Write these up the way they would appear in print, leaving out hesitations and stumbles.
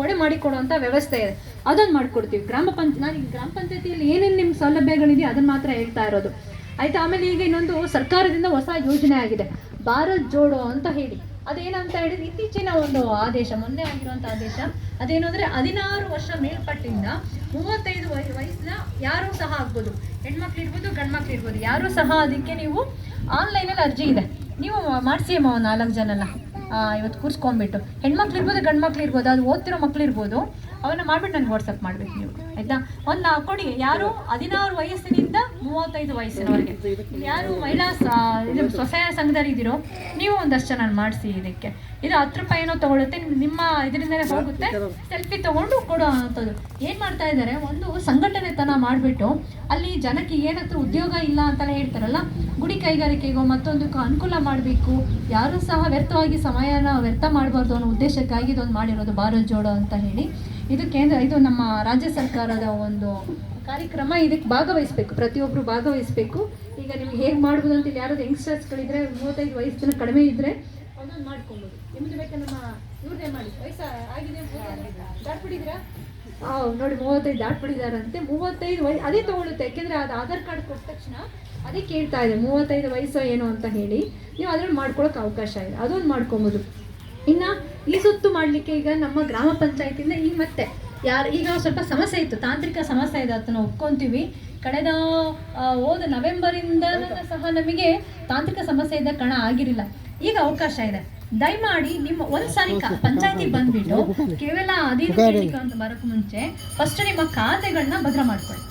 ಒಡೆ ಮಾಡಿಕೊಡುವಂಥ ವ್ಯವಸ್ಥೆ ಇದೆ, ಅದನ್ನು ಮಾಡಿಕೊಡ್ತೀವಿ. ನಾನು ಗ್ರಾಮ ಪಂಚಾಯತಿಯಲ್ಲಿ ಏನೇನು ನಿಮ್ಮ ಸೌಲಭ್ಯಗಳಿದೆಯೋ ಅದನ್ನು ಮಾತ್ರ ಹೇಳ್ತಾ ಇರೋದು, ಆಯಿತಾ. ಆಮೇಲೆ ಈಗ ಇನ್ನೊಂದು ಸರ್ಕಾರದಿಂದ ಹೊಸ ಯೋಜನೆ ಆಗಿದೆ, ಭಾರತ್ ಜೋಡೋ ಅಂತ ಹೇಳಿ. ಅದೇನಂತ ಹೇಳಿದ್ರೆ ಇತ್ತೀಚಿನ ಒಂದು ಆದೇಶ, ಮೊನ್ನೆ ಆಗಿರುವಂಥ ಆದೇಶ. ಅದೇನು ಅಂದರೆ 16 ವರ್ಷ ಮೇಲ್ಪಟ್ಟಿಂದ 35 ವಯಸ್ಸಿನ ಯಾರೂ ಸಹ ಆಗ್ಬೋದು, ಹೆಣ್ಮಕ್ಳು ಇರ್ಬೋದು ಗಂಡು ಮಕ್ಳು ಇರ್ಬೋದು, ಯಾರೂ ಸಹ ಅದಕ್ಕೆ ನೀವು ಆನ್ಲೈನಲ್ಲಿ ಅರ್ಜಿ ಇದೆ, ನೀವು ಮಾಡಿಸಿ 4 ಜನನ ಇವತ್ತು ಕೂರಿಸ್ಕೊಂಡ್ಬಿಟ್ಟು, ಹೆಣ್ಮಕ್ಳು ಇರ್ಬೋದು ಗಂಡು ಮಕ್ಳು ಇರ್ಬೋದು, ಅದು ಓದ್ತಿರೋ ಮಕ್ಳು ಇರ್ಬೋದು, ಅವನ್ನ ಮಾಡಿಬಿಟ್ಟು ನನಗೆ ವಾಟ್ಸಪ್ ಮಾಡಬೇಕು ನೀವು, ಆಯಿತಾ. ಒಂದು ಕೊಡಿ, ಯಾರು 16 ವಯಸ್ಸಿನಿಂದ 35 ವಯಸ್ಸಿನವರೆಗೆ ಯಾರು ಮಹಿಳಾ ಸ್ವಸಹಾಯ ಸಂಘದಲ್ಲಿದ್ದೀರೋ ನೀವು ಒಂದಷ್ಟು ಜನ ಮಾಡಿಸಿ. ಇದಕ್ಕೆ ಇದು 10 ರೂಪಾಯಿ ಏನೋ ತೊಗೊಳುತ್ತೆ, ನಿಮ್ಮ ಇದರಿಂದಲೇ ಹೋಗುತ್ತೆ. ಸೆಲ್ಫಿ ತೊಗೊಂಡು ಕೊಡೋ ಅಂಥದ್ದು ಏನು ಮಾಡ್ತಾ ಇದ್ದಾರೆ, ಒಂದು ಸಂಘಟನೆತನ ಮಾಡಿಬಿಟ್ಟು ಅಲ್ಲಿ ಜನಕ್ಕೆ ಏನತ್ರ ಉದ್ಯೋಗ ಇಲ್ಲ ಅಂತಲೇ ಹೇಳ್ತಾರಲ್ಲ, ಗುಡಿ ಕೈಗಾರಿಕೆಗೋ ಮತ್ತೊಂದಕ್ಕೂ ಅನುಕೂಲ ಮಾಡಬೇಕು, ಯಾರೂ ಸಹ ವ್ಯರ್ಥವಾಗಿ ಸಮಯನ ವ್ಯರ್ಥ ಮಾಡಬಾರ್ದು ಅನ್ನೋ ಉದ್ದೇಶಕ್ಕಾಗಿ ಇದೊಂದು ಮಾಡಿರೋದು ಭಾರತ್ ಜೋಡೋ ಅಂತ ಹೇಳಿ. ಇದು ನಮ್ಮ ರಾಜ್ಯ ಸರ್ಕಾರದ ಒಂದು ಕಾರ್ಯಕ್ರಮ. ಇದಕ್ಕೆ ಭಾಗವಹಿಸಬೇಕು, ಪ್ರತಿಯೊಬ್ಬರು ಭಾಗವಹಿಸಬೇಕು. ಈಗ ನಿಮ್ಗೆ ಹೇಗೆ ಮಾಡ್ಬೋದು ಅಂತ ಯಾರಾದ್ರು ಯಂಗ್ಸ್ಟರ್ಸ್ಗಳಿದ್ರೆ 35 ವಯಸ್ಸಿನ ಕಡಿಮೆ ಇದ್ದರೆ ಅದನ್ನು ಮಾಡ್ಕೊಬೋದು. ನಿಮ್ದು ಬೇಕಾ ನಮ್ಮ ಇವ್ರನ್ನೇ ಮಾಡಿ, ವಯಸ್ಸು ಆಗಿದೆ ದಾಟ್ಬಿಟ್ಟಿದ್ದೀರಾ? ನೋಡಿ 35 ದಾಟ್ಬಿಟ್ಟಿದ್ದಾರಂತೆ. 35 ವಯಸ್ಸು ಅದೇ ತೊಗೊಳುತ್ತೆ, ಯಾಕೆಂದರೆ ಅದು ಆಧಾರ್ ಕಾರ್ಡ್ ಕೊಟ್ಟ ತಕ್ಷಣ ಅದೇ ಕೇಳ್ತಾ ಇದೆ 35 ವಯಸ್ಸು ಏನು ಅಂತ ಹೇಳಿ. ನೀವು ಅದ್ರಲ್ಲಿ ಮಾಡ್ಕೊಳ್ಳೋಕೆ ಅವಕಾಶ ಇದೆ, ಅದೊಂದು ಮಾಡ್ಕೊಬೋದು. ಇನ್ನು ಈ ಸುತ್ತು ಮಾಡಲಿಕ್ಕೆ ಈಗ ನಮ್ಮ ಗ್ರಾಮ ಪಂಚಾಯತಿಯಿಂದ ಈಗ ಸ್ವಲ್ಪ ಸಮಸ್ಯೆ ಇತ್ತು, ತಾಂತ್ರಿಕ ಸಮಸ್ಯೆ ಇದೆ, ಅದನ್ನು ಒಪ್ಕೊತೀವಿ. ಕಳೆದ ಹೋದ ನವೆಂಬರಿಂದ ಸಹ ನಮಗೆ ತಾಂತ್ರಿಕ ಸಮಸ್ಯೆ ಇದ್ದ ಕಾರಣ ಆಗಿರಲಿಲ್ಲ. ಈಗ ಅವಕಾಶ ಇದೆ, ದಯಮಾಡಿ ನಿಮ್ಮ ಒಂದು ಸಾರಿ ಪಂಚಾಯತಿಗೆ ಬಂದುಬಿಟ್ಟು ಕೇವಲ ಅಧಿಕಾರಿ ಅಂತ ಬರೋಕ್ಕೆ ಮುಂಚೆ ಫಸ್ಟ್ ನಿಮ್ಮ ಖಾತೆಗಳನ್ನ ಭದ್ರ ಮಾಡ್ಕೊಳ್ಳಿ,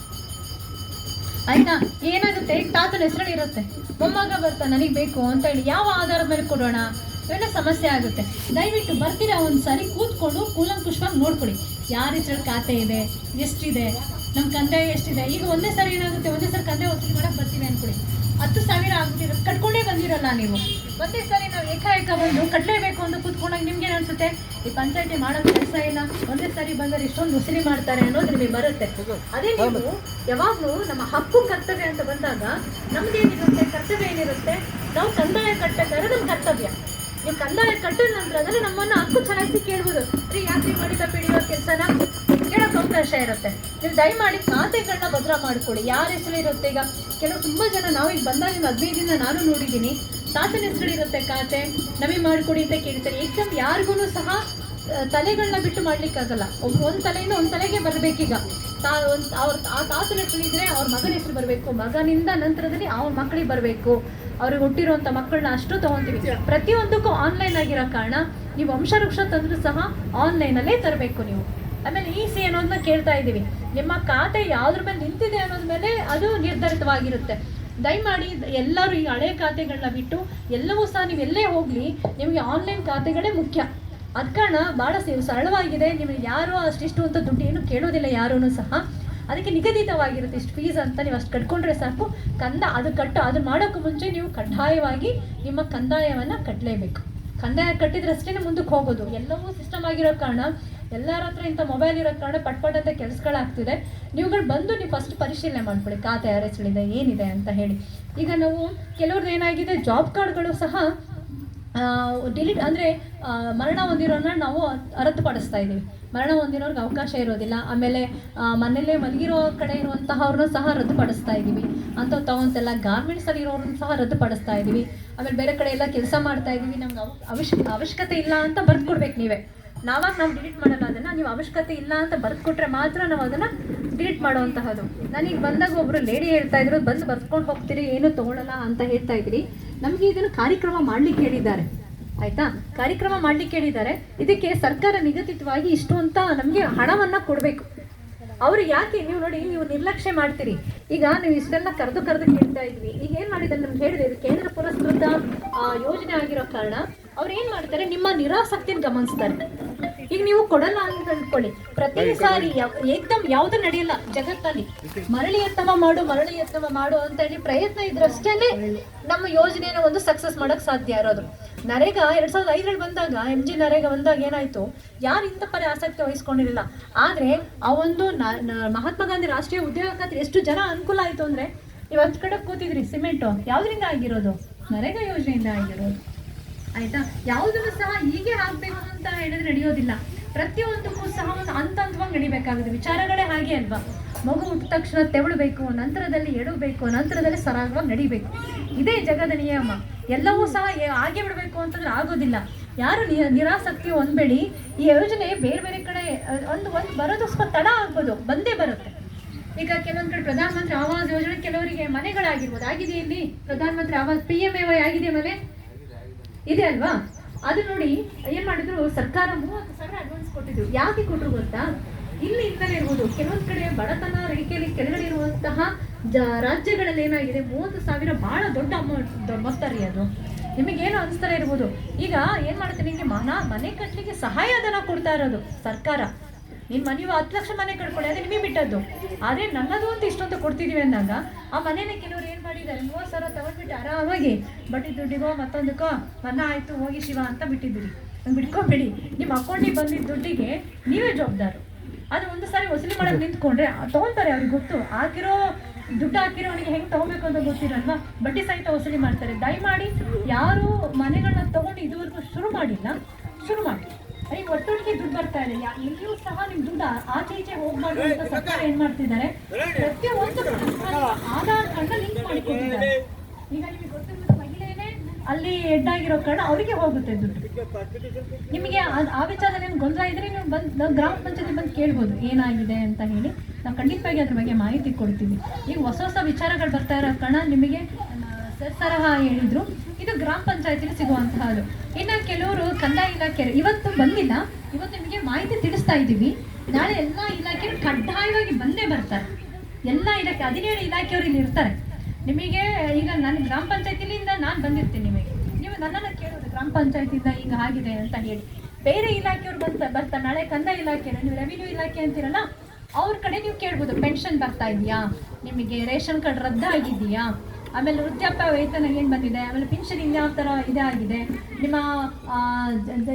ಆಯಿತಾ. ಏನಾಗುತ್ತೆ, ತಾತನ ಹೆಸರಲ್ಲಿ ಇರುತ್ತೆ, ಮೊಮ್ಮಗ ಬರ್ತಾ ನನಗೆ ಬೇಕು ಅಂತ ಹೇಳಿ ಯಾವ ಆಧಾರದ ಮೇಲೆ ಕೊಡೋಣ, ಇವೆಲ್ಲ ಸಮಸ್ಯೆ ಆಗುತ್ತೆ. ದಯವಿಟ್ಟು ಬರ್ತೀರಾ ಒಂದು ಸಾರಿ ಕೂತ್ಕೊಂಡು ಕೂಲಂಕುಷವಾಗಿ ನೋಡ್ಕೊಳ್ಳಿ, ಯಾರ ಹೆಸರಲ್ಲಿ ಖಾತೆ ಇದೆ, ಎಷ್ಟಿದೆ, ನಮ್ಮ ಕಂದಾಯ ಎಷ್ಟಿದೆ. ಈಗ ಒಂದೇ ಸಾರಿ ಏನಾಗುತ್ತೆ, ಒಂದೇ ಸಾರಿ ಕಂದಾಯ ವಸೂಲಿ ಮಾಡೋಕ್ಕೆ ಬರ್ತೀವಿ ಅಂದ್ಕೊಳ್ಳಿ, 10,000 ಆಗ್ಬಿಟ್ಟಿರೋ ಕಟ್ಕೊಂಡೇ ಬಂದಿರಲ್ಲ ನೀವು. ಒಂದೇ ಸಾರಿ ನಾವು ಏಕಾಏಕ ಬಂದು ಕಟ್ಟಲೇಬೇಕು ಅಂತ ಕೂತ್ಕೊಂಡಾಗ ನಿಮ್ಗೇನು ಅನಿಸುತ್ತೆ, ಈ ಪಂಚಾಯತಿ ಮಾಡೋಕ್ಕೆ ಕೆಲಸ ಇಲ್ಲ, ಒಂದೇ ಸಾರಿ ಬಂದರೆ ಇಷ್ಟೊಂದು ವಸೂಲಿ ಮಾಡ್ತಾರೆ ಅನ್ನೋದು ನಿಮಗೆ ಬರುತ್ತೆ. ಅದೇ ನೀವು ಯಾವಾಗಲೂ ನಮ್ಮ ಹಕ್ಕು ಕರ್ತವ್ಯ ಅಂತ ಬಂದಾಗ ನಮ್ದೇನಿರುತ್ತೆ, ಕರ್ತವ್ಯ ಏನಿರುತ್ತೆ, ನಾವು ಕಂದಾಯ ಕಟ್ಟಬೇಕಾದ್ರೆ ನಮ್ಮ ಕರ್ತವ್ಯ. ನೀವು ಕಂದಾಯ ಕಟ್ಟಿದ ನಂತರದಲ್ಲಿ ನಮ್ಮನ್ನು ಹಕ್ಕು ಚಲಾಯಿಸಿ ಕೇಳ್ಬೋದು, ರೀ ಯಾಕೆ ಮಾಡಿದ ಪಿಡಿಯೋ ಕೆಲಸನ ಕೇಳೋಕ್ಕೆ ಅವಕಾಶ ಇರುತ್ತೆ. ನೀವು ದಯಮಾಡಿ ಖಾತೆಗಳನ್ನ ಭದ್ರ ಮಾಡ್ಕೊಳ್ಳಿ, ಯಾರ ಹೆಸರು ಇರುತ್ತೆ. ಈಗ ಕೆಲವು ತುಂಬ ಜನ ನಾವೀಗ ಬಂದಾಗಿಂದ 15 ದಿನ ನಾನು ನೋಡಿದ್ದೀನಿ, ತಾತನ ಹೆಸರಿರುತ್ತೆ ಖಾತೆ, ನಮಗೆ ಮಾಡಿಕೊಡಿ ಅಂತ ಕೇಳ್ತಾರೆ. ಏಕದಮ್ ಯಾರಿಗೂ ಸಹ ತಲೆಗಳನ್ನ ಬಿಟ್ಟು ಮಾಡ್ಲಿಕ್ಕಾಗಲ್ಲ, ಒಂದು ತಲೆಯಿಂದ ಒಂದು ತಲೆಗೆ ಬರಬೇಕೀಗ. ಆ ತಾತನ ಹೆಸರಿದ್ರೆ ಅವ್ರ ಮಗನ ಹೆಸರು ಬರಬೇಕು, ಮಗನಿಂದ ನಂತರದಲ್ಲಿ ಅವ್ರ ಮಕ್ಕಳಿಗೆ ಬರಬೇಕು, ಅವ್ರಿಗೆ ಹುಟ್ಟಿರುವಂಥ ಮಕ್ಕಳನ್ನ ಅಷ್ಟು ತೊಗೊತೀವಿ. ಪ್ರತಿಯೊಂದಕ್ಕೂ ಆನ್ಲೈನ್ ಆಗಿರೋ ಕಾರಣ ನೀವು ವಂಶವೃಕ್ಷ ತಂದರೂ ಸಹ ಆನ್ಲೈನಲ್ಲೇ ತರಬೇಕು ನೀವು. ಆಮೇಲೆ ಸಿ ಅನ್ನೋದನ್ನ ಕೇಳ್ತಾ ಇದ್ದೀವಿ, ನಿಮ್ಮ ಖಾತೆ ಯಾವುದ್ರ ಮೇಲೆ ನಿಂತಿದೆ ಅನ್ನೋದ್ರ ಮೇಲೆ ಅದು ನಿರ್ಧರಿತವಾಗಿರುತ್ತೆ. ದಯಮಾಡಿ ಎಲ್ಲರೂ ಈ ಹಳೆ ಖಾತೆಗಳನ್ನ ಬಿಟ್ಟು ಎಲ್ಲವೂ ಸಹ ನೀವು ಎಲ್ಲೇ ಹೋಗಲಿ ನಿಮಗೆ ಆನ್ಲೈನ್ ಖಾತೆಗಳೇ ಮುಖ್ಯ. ಅದ ಕಾರಣ ಭಾಳ ಸರಳವಾಗಿದೆ, ನಿಮಗೆ ಯಾರು ಅಷ್ಟಿಷ್ಟು ಅಂತ ದುಡ್ಡು ಏನು ಕೇಳೋದಿಲ್ಲ ಯಾರೂ ಸಹ. ಅದಕ್ಕೆ ನಿಗದಿತವಾಗಿರುತ್ತೆ ಇಷ್ಟು ಫೀಸ್ ಅಂತ, ನೀವು ಅಷ್ಟು ಕಟ್ಕೊಂಡ್ರೆ ಸಾಕು. ಅದು ಮಾಡೋಕ್ಕೂ ಮುಂಚೆ ನೀವು ಕಡ್ಡಾಯವಾಗಿ ನಿಮ್ಮ ಕಂದಾಯವನ್ನು ಕಟ್ಟಲೇಬೇಕು. ಕಂದಾಯ ಕಟ್ಟಿದ್ರಷ್ಟೇ ಮುಂದಕ್ಕೆ ಹೋಗೋದು. ಎಲ್ಲವೂ ಸಿಸ್ಟಮ್ ಆಗಿರೋ ಕಾರಣ, ಎಲ್ಲರ ಹತ್ರ ಇಂಥ ಮೊಬೈಲ್ ಇರೋ ಕಾರಣ ಪಟ್ ಅಂತ ಕೆಲಸಗಳಾಗ್ತಿದೆ. ನೀವು ಫಸ್ಟ್ ಪರಿಶೀಲನೆ ಮಾಡ್ಕೊಳ್ಳಿ, ಖಾತೆ ಯಾರ ಹೆಸರಿದೆ ಏನಿದೆ ಅಂತ ಹೇಳಿ. ಈಗ ನಾವು ಕೆಲವ್ರದ್ದು ಏನಾಗಿದೆ, ಜಾಬ್ ಕಾರ್ಡ್ಗಳು ಸಹ ಡಿಲೀಟ್ ಅಂದರೆ ಮರಣ ಹೊಂದಿರೋನ್ನ ನಾವು ಹೊರತುಪಡಿಸ್ತಾ ಇದ್ದೀವಿ. ಮರಣ ಹೊಂದಿರೋರ್ಗೆ ಅವಕಾಶ ಇರೋದಿಲ್ಲ. ಆಮೇಲೆ ಮನೆಯಲ್ಲೇ ಮಲಗಿರೋ ಕಡೆ ಇರುವಂತಹವ್ರನ್ನೂ ಸಹ ರದ್ದುಪಡಿಸ್ತಾ ಇದ್ದೀವಿ. ಅಂಥವು ತಗೊಂತೆಲ್ಲ ಗಾರ್ಮೆಂಟ್ಸಲ್ಲಿ ಇರೋರನ್ನು ಸಹ ರದ್ದುಪಡಿಸ್ತಾ ಇದ್ದೀವಿ. ಆಮೇಲೆ ಬೇರೆ ಕಡೆ ಎಲ್ಲ ಕೆಲಸ ಮಾಡ್ತಾ ಇದ್ದೀವಿ, ನಮ್ಗೆ ಅವಶ್ಯಕತೆ ಇಲ್ಲ ಅಂತ ಬರೆದು ಕೊಡ್ಬೇಕು ನೀವೇ. ನಾವು ಡಿಲೀಟ್ ಮಾಡಲ್ಲ ಅದನ್ನು, ನೀವು ಅವಶ್ಯಕತೆ ಇಲ್ಲ ಅಂತ ಬರೆದು ಕೊಟ್ಟರೆ ಮಾತ್ರ ನಾವು ಅದನ್ನು ಡಿಲೀಟ್ ಮಾಡುವಂತಹದ್ದು. ನನಗೆ ಬಂದಾಗ ಒಬ್ಬರು ಲೇಡಿ ಹೇಳ್ತಾ ಇದ್ರು, ಬಂದು ಬರ್ಸ್ಕೊಂಡು ಹೋಗ್ತೀರಿ ಏನೂ ತೊಗೊಳ್ಳಲ್ಲ ಅಂತ ಹೇಳ್ತಾ ಇದ್ರಿ. ನಮಗೆ ಇದನ್ನು ಕಾರ್ಯಕ್ರಮ ಮಾಡಲಿಕ್ಕೆ ಹೇಳಿದ್ದಾರೆ, ಆಯಿತಾ. ಕಾರ್ಯಕ್ರಮ ಮಾಡಲಿಕ್ಕೆ ಹೇಳಿದ್ದಾರೆ. ಇದಕ್ಕೆ ಸರ್ಕಾರ ನಿಗದಿತವಾಗಿ ಇಷ್ಟು ಅಂತ ನಮಗೆ ಹಣವನ್ನು ಕೊಡಬೇಕು. ಅವರು ಯಾಕೆ ನೀವು ನೋಡಿ, ನೀವು ನಿರ್ಲಕ್ಷ್ಯ ಮಾಡ್ತೀರಿ. ಈಗ ನೀವು ಇಷ್ಟೆಲ್ಲ ಕರೆದು ಕೇಳ್ತಾ ಇದ್ವಿ. ಈಗ ಏನು ಮಾಡಿದ್ದಾರೆ ನಮ್ಗೆ ಹೇಳಿದೆ, ಇದು ಕೇಂದ್ರ ಪುರಸ್ಕೃತ ಯೋಜನೆ ಆಗಿರೋ ಕಾರಣ ಅವ್ರು ಏನು ಮಾಡ್ತಾರೆ, ನಿಮ್ಮ ನಿರಾಸಕ್ತಿಯನ್ನು ಗಮನಿಸ್ತಾರೆ. ಈಗ ನೀವು ಕೊಡಲ್ಲ ಅಂತ ಅಂದ್ಕೊಳ್ಳಿ, ಪ್ರತಿ ಸಾರಿ ಏಕದಮ್ ಯಾವುದು ನಡೆಯಲ್ಲ ಜಗತ್ತಲ್ಲಿ. ಮರಳಿ ಯತ್ನವ ಮಾಡು ಅಂತ ಹೇಳಿ ಪ್ರಯತ್ನ ಇದ್ರಷ್ಟೇ ನಮ್ಮ ಯೋಜನೆಯನ್ನು ಒಂದು ಸಕ್ಸಸ್ ಮಾಡೋಕ್ಕೆ ಸಾಧ್ಯ ಇರೋದು. ನರೇಗಾ 2005ರಲ್ಲಿ ಬಂದಾಗ MG ನರೇಗಾ ಬಂದಾಗ ಏನಾಯಿತು, ಯಾರು ಇಂಥ ಪರಿ ಆಸಕ್ತಿ ವಹಿಸ್ಕೊಂಡಿರಲಿಲ್ಲ. ಆದರೆ ಆ ಒಂದು ಮಹಾತ್ಮ ಗಾಂಧಿ ರಾಷ್ಟ್ರೀಯ ಉದ್ಯೋಗ ಖಾತ್ರಿ ಎಷ್ಟು ಜನ ಅನುಕೂಲ ಆಯಿತು ಅಂದರೆ, ನೀವು ಹತ್ತು ಕಡೆ ಕೂತಿದ್ರಿ, ಸಿಮೆಂಟು ಯಾವುದರಿಂದ ಆಗಿರೋದು, ನರೇಗಾ ಯೋಜನೆಯಿಂದ ಆಗಿರೋದು, ಆಯಿತಾ. ಯಾವುದನ್ನು ಸಹ ಹೀಗೆ ಆಗಬೇಕು ಅಂತ ಹೇಳಿದ್ರೆ ನಡೆಯೋದಿಲ್ಲ. ಪ್ರತಿಯೊಂದಕ್ಕೂ ಸಹ ಒಂದು ಹಂತವಾಗಿ ನಡಿಬೇಕಾಗುತ್ತೆ. ವಿಚಾರಗಳೇ ಹಾಗೆ ಅಲ್ವಾ? ಮಗು ಹುಟ್ಟಿದ ತಕ್ಷಣ ತೆವಳಬೇಕು, ನಂತರದಲ್ಲಿ ಎಡಬೇಕು, ನಂತರದಲ್ಲಿ ಸರಾಗವಾಗಿ ನಡಿಬೇಕು. ಇದೇ ಜಗದ ನಿಯಮ. ಎಲ್ಲವೂ ಸಹ ಹಾಗೆ ಬಿಡಬೇಕು ಅಂತಂದ್ರೆ ಆಗೋದಿಲ್ಲ. ಯಾರು ನಿರಾಸಕ್ತಿ ಹೊಂದಬೇಡಿ. ಈ ಯೋಜನೆ ಬೇರೆ ಬೇರೆ ಕಡೆ ಒಂದು ಬರೋದು ಸ್ವಲ್ಪ ತಡ ಆಗ್ಬೋದು, ಬಂದೇ ಬರುತ್ತೆ. ಈಗ ಕೆಲವೊಂದು ಕಡೆ ಪ್ರಧಾನ ಮಂತ್ರಿ ಆವಾಸ್ ಯೋಜನೆ ಕೆಲವರಿಗೆ ಮನೆಗಳಾಗಿರ್ಬೋದು. ಆಗಿದೆ ಇಲ್ಲಿ ಪ್ರಧಾನ ಮಂತ್ರಿ ಆವಾಸ್ PMAY ಆಗಿದೆ, ಮನೆ ಇದೆ ಅಲ್ವಾ? ಅದು ನೋಡಿ ಏನ್ ಮಾಡಿದ್ರು, ಸರ್ಕಾರ 30,000 ಅಡ್ವಾನ್ಸ್ ಕೊಟ್ಟಿದ್ರು. ಯಾಕೆ ಕೊಟ್ಟರು ಗೊತ್ತಾ? ಇಲ್ಲಿ ಇಂದಲೇ ಇರ್ಬೋದು, ಕೆಲವೊಂದ್ ಕಡೆ ಬಡತನ ರೇಖೆಯಲ್ಲಿ ಕೆಳಗಡೆ ಇರುವಂತಹ ರಾಜ್ಯಗಳಲ್ಲಿ ಏನಾಗಿದೆ, 30,000 ಬಹಳ ದೊಡ್ಡ ಅಮೌಂಟ್, ಮೊತ್ತ ರೀ ಅದು. ನಿಮಗೇನು ಅನಿಸ್ತಾ ಇರ್ಬೋದು. ಈಗ ಏನ್ ಮಾಡುತ್ತೆ, ನಿಮಗೆ ಮನೆ ಕಟ್ಟಲಿಕ್ಕೆ ಸಹಾಯಧನ ಕೊಡ್ತಾ ಇರೋದು ಸರ್ಕಾರ. ನೀವು 10 ಲಕ್ಷ ಮನೆ ಕಟ್ಕೊಳ್ಳಿ, ಅದೇ ನಿಮಗೆ ಬಿಟ್ಟದ್ದು. ಆದ್ರೆ ನನ್ನದು ಅಂತ ಇಷ್ಟೊಂದು ಕೊಡ್ತಿದೀವಿ ಅಂದಾಗ ಆ ಮನೇನ ಕೆಲವರು ಏನ್ ಮಾಡಿದ್ದಾರೆ, 30,000 ತಗೊಂಡ್ಬಿಟ್ಟು ಆರಾಮಾಗಿ ಬಡ್ಡಿ ದುಡ್ಡಿಗೋ ಮತ್ತೊಂದಕ್ಕೋ ಮನ್ನ ಆಯ್ತು ಹೋಗಿ ಶಿವ ಅಂತ ಬಿಟ್ಟಿದ್ದೀರಿ. ಬಿಟ್ಕೊಂಬಿಡಿ. ನಿಮ್ಮ ಅಕೌಂಟಿಗೆ ಬಂದಿದ್ದ ದುಡ್ಡಿಗೆ ನೀವೇ ಜವಾಬ್ದಾರು. ಅದು ಒಂದು ಸಾರಿ ವಸೂಲಿ ಮಾಡಕ್ಕೆ ನಿಂತ್ಕೊಂಡ್ರೆ ತಗೊಂತಾರೆ. ಅವ್ರಿಗೆ ಗೊತ್ತು, ದುಡ್ಡು ಹಾಕಿರೋ ಅವನಿಗೆ ಹೆಂಗೆ ತಗೋಬೇಕು ಅಂತ ಗೊತ್ತಿರಲ್ವಾ? ಬಡ್ಡಿ ಸಹಿತ ವಸೂಲಿ ಮಾಡ್ತಾರೆ. ದಯಮಾಡಿ ಯಾರು ಮನೆಗಳನ್ನ ತಗೊಂಡು ಇದುವರೆಗೂ ಶುರು ಮಾಡಿಲ್ಲ, ಶುರು ಮಾಡಿ. ಈಗ ಒಟ್ಟೊಟ್ಟಿಗೆ ದುಡ್ಡು ಬರ್ತಾ ಇದೆ. ಎಲ್ಲಿಯೂ ಸಹ ನಿಮ್ ದುಡ್ಡು ಆಚೆ ಈಚೆ ಹೋಗ್ಬಾರ್ದು ಅಂತ ಸರ್ಕಾರ ಏನ್ ಮಾಡ್ತಿದ್ದಾರೆ, ಪ್ರತಿಯೊಂದು ಆಧಾರ್ ಕಾರ್ಡ್ ಲಿಂಕ್ ಮಾಡಿಕೊಟ್ಟಿದ್ದಾರೆ. ಈಗ ನಿಮಗೆ ಗೊತ್ತಿರೋದು, ಮಹಿಳೆನೇ ಅಲ್ಲಿ ಹೆಡ್ ಆಗಿರೋ ಕಾರಣ ಅವರಿಗೆ ಹೋಗುತ್ತೆ ದುಡ್ಡು. ನಿಮಗೆ ಆ ವಿಚಾರದಲ್ಲಿ ಏನು ಗೊಂದಲ ಇದ್ರೆ ನೀವು ಬಂದು ಗ್ರಾಮ ಪಂಚಾಯತಿ ಬಂದು ಕೇಳ್ಬೋದು ಏನಾಗಿದೆ ಅಂತ ಹೇಳಿ. ನಾವು ಖಂಡಿತವಾಗಿ ಅದ್ರ ಬಗ್ಗೆ ಮಾಹಿತಿ ಕೊಡ್ತೀವಿ. ಈಗ ಹೊಸ ಹೊಸ ವಿಚಾರಗಳು ಬರ್ತಾ ಇರೋ ಕಾರಣ ನಿಮಗೆ ಸರಹ ಹೇಳಿದ್ರು, ಇದು ಗ್ರಾಮ ಪಂಚಾಯತಿಲಿ ಸಿಗುವಂತಹದ್ದು. ಇನ್ನು ಕೆಲವರು ಕಂದಾಯ ಇಲಾಖೆ ಇವತ್ತು ಬಂದಿಲ್ಲ, ಇವತ್ತು ನಿಮಗೆ ಮಾಹಿತಿ ತಿಳಿಸ್ತಾ ಇದ್ದೀವಿ. ನಾಳೆ ಎಲ್ಲ ಇಲಾಖೆ ಕಡ್ಡಾಯವಾಗಿ ಬಂದೇ ಬರ್ತಾರೆ. ಎಲ್ಲ ಇಲಾಖೆ 17 ಇಲಾಖೆಯವರು ಇಲ್ಲಿ ಇರ್ತಾರೆ. ನಿಮಗೆ ಈಗ ನಾನು ಗ್ರಾಮ ಪಂಚಾಯತಿಲಿಂದ ನಾನು ಬಂದಿರ್ತೀನಿ, ನಿಮಗೆ ನೀವು ನನ್ನನ್ನು ಕೇಳೋದು ಗ್ರಾಮ ಪಂಚಾಯತಿಯಿಂದ ಈಗ ಆಗಿದೆ ಅಂತ ಹೇಳಿ. ಬೇರೆ ಇಲಾಖೆಯವ್ರು ಬರ್ತಾರೆ. ನಾಳೆ ಕಂದಾಯ ಇಲಾಖೆ, ನೀವು ರೆವಿನ್ಯೂ ಇಲಾಖೆ ಅಂತೀರಲ್ಲ, ಅವ್ರ ಕಡೆ ನೀವು ಕೇಳ್ಬೋದು, ಪೆನ್ಷನ್ ಬರ್ತಾ ಇದೆಯಾ, ನಿಮಗೆ ರೇಷನ್ ಕಾರ್ಡ್ ರದ್ದಾಗಿದೆಯಾ, ಆಮೇಲೆ ವೃದ್ಧಾಪ್ಯ ವೇತನ ಏನು ಬಂದಿದೆ, ಆಮೇಲೆ ಪಿನ್ಷನ್ ಇನ್ಯಾವ ಥರ ಇದಾಗಿದೆ, ನಿಮ್ಮ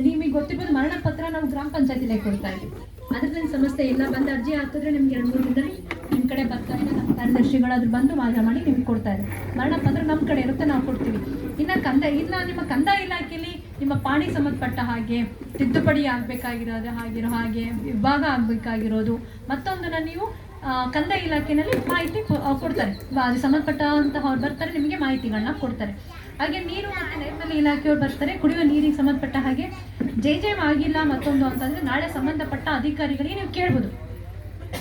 ನಿಮಗೆ ಗೊತ್ತಿರ್ಬೋದು ಮರಣ ಪತ್ರ ನಾವು ಗ್ರಾಮ ಪಂಚಾಯತಿಲೇ ಕೊಡ್ತಾ ಇದ್ದೀವಿ. ಅದ್ರದ್ದು ಸಮಸ್ಯೆ ಇಲ್ಲ. ಬಂದು ಅರ್ಜಿ ಹಾಕಿದ್ರೆ ನಿಮ್ಗೆ 2-3 ದಿನದಲ್ಲಿ ನಿಮ್ಮ ಕಡೆ ಬರ್ತಾ ಇದೆ. ನಮ್ಮ ಕಾರ್ಯದರ್ಶಿಗಳು ಅದ್ರ ಬಂದು ವಾದ ಮಾಡಿ ನಿಮ್ಗೆ ಕೊಡ್ತಾ ಇದೆ. ಮರಣ ಪತ್ರ ನಮ್ಮ ಕಡೆ ಇರುತ್ತೆ, ನಾವು ಕೊಡ್ತೀವಿ. ಇನ್ನು ನಿಮ್ಮ ಕಂದಾಯ ಇಲಾಖೆಯಲ್ಲಿ ನಿಮ್ಮ ಪಾಣಿ ಸಂಬಂಧಪಟ್ಟ ಹಾಗೆ ತಿದ್ದುಪಡಿ ಆಗಬೇಕಾಗಿರೋದು ಹಾಗೆ ವಿಭಾಗ ಆಗಬೇಕಾಗಿರೋದು ಮತ್ತೊಂದನ್ನು ನೀವು ಕಂದಾಯ ಇಲಾಖೆಯಲ್ಲಿ ಮಾಹಿತಿ ಕೊಡ್ತಾರೆ. ಅದು ಸಂಬಂಧಪಟ್ಟಂತಹ ಅವ್ರು ಬರ್ತಾರೆ, ನಿಮಗೆ ಮಾಹಿತಿಗಳನ್ನ ಕೊಡ್ತಾರೆ. ಹಾಗೆ ನೀರು ಮತ್ತು ನೈರ್ಮಲ್ಯ ಇಲಾಖೆಯವ್ರು ಬರ್ತಾರೆ, ಕುಡಿಯುವ ನೀರಿಗೆ ಸಂಬಂಧಪಟ್ಟ ಹಾಗೆ ಜೇಜೆಮ್ ಆಗಿಲ್ಲ ಮತ್ತೊಂದು ಅಂತಂದರೆ ನಾಳೆ ಸಂಬಂಧಪಟ್ಟ ಅಧಿಕಾರಿಗಳಿಗೆ ನೀವು ಕೇಳ್ಬೋದು.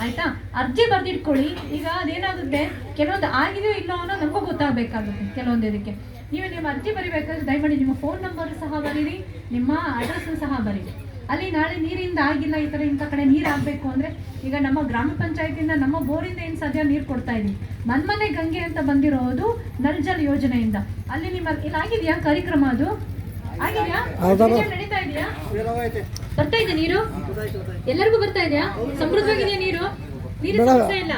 ಆಯಿತಾ? ಅರ್ಜಿ ಬರೆದಿಟ್ಕೊಳ್ಳಿ. ಈಗ ಅದೇನಾಗುತ್ತೆ, ಕೆಲವೊಂದು ಆಗಿದೆಯೋ ಇಲ್ಲೋ ಅನ್ನೋ ನಮಗೂ ಗೊತ್ತಾಗಬೇಕಾಗುತ್ತೆ. ಕೆಲವೊಂದು ಇದಕ್ಕೆ ನಿಮ್ಮ ಅರ್ಜಿ ಬರೀಬೇಕಾದ್ರೆ ದಯಮಾಡಿ ನಿಮ್ಮ ಫೋನ್ ನಂಬರ್ ಸಹ ಬರೀರಿ, ನಿಮ್ಮ ಅಡ್ರೆಸ್ಸು ಸಹ ಬರೀರಿ. ಅಲ್ಲಿ ನಾಳೆ ನೀರಿಂದ ಆಗಿಲ್ಲ, ಈ ಥರ ಇಂಥ ಕಡೆ ನೀರು ಆಗಬೇಕು ಅಂದರೆ, ಈಗ ನಮ್ಮ ಗ್ರಾಮ ಪಂಚಾಯತಿಯಿಂದ ನಮ್ಮ ಬೋರಿಂದ ಏನು ಸದ್ಯ ನೀರು ಕೊಡ್ತಾ ಇದ್ದೀವಿ. ಮನ್ಮನೆ ಗಂಗೆ ಅಂತ ಬಂದಿರೋದು ನಲ್ ಜಲ್ ಯೋಜನೆಯಿಂದ. ಅಲ್ಲಿ ನಿಮ್ಮ ಇಲ್ಲಿ ಆಗಿದೆಯಾ ಕಾರ್ಯಕ್ರಮ? ಅದು ಆಗಿದೆಯಾ? ನಡೀತಾ ಇದೆಯಾ? ಬರ್ತಾ ಇದೆ ನೀರು? ಎಲ್ಲರಿಗೂ ಬರ್ತಾ ಇದೆಯಾ? ಸಮೃದ್ಧವಾಗಿದೆಯಾ ನೀರು? ನೀರು ಸಮಸ್ಯೆ ಇಲ್ಲ.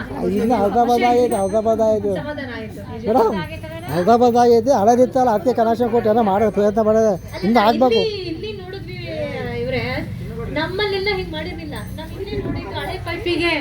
ಹೈದರಾಬಾದ್ ಆಗೈತಿ, ಹಳದಿತ್ತಲ್ಲ, ಅದಕ್ಕೆ ಕನೆಕ್ಷನ್ ಕೊಟ್ಟು ಏನೋ ಮಾಡೋ ಪ್ರಯತ್ನ ಮಾಡೋದು ಇನ್ನು ಆಗ್ಬೇಕು. ಇಲ್ಲಿ ನೋಡಿದ್ವಿ ಇವ್ರೆ, ನಮ್ಮಲ್ಲೆಲ್ಲ ಹಿಂಗೆ ಮಾಡಿರ್ಲಿಲ್ಲ. ನಾವು ಇಲ್ಲಿ ನೋಡಿದ್ದು ಹಳೆ ಪೈಪಿಗೆ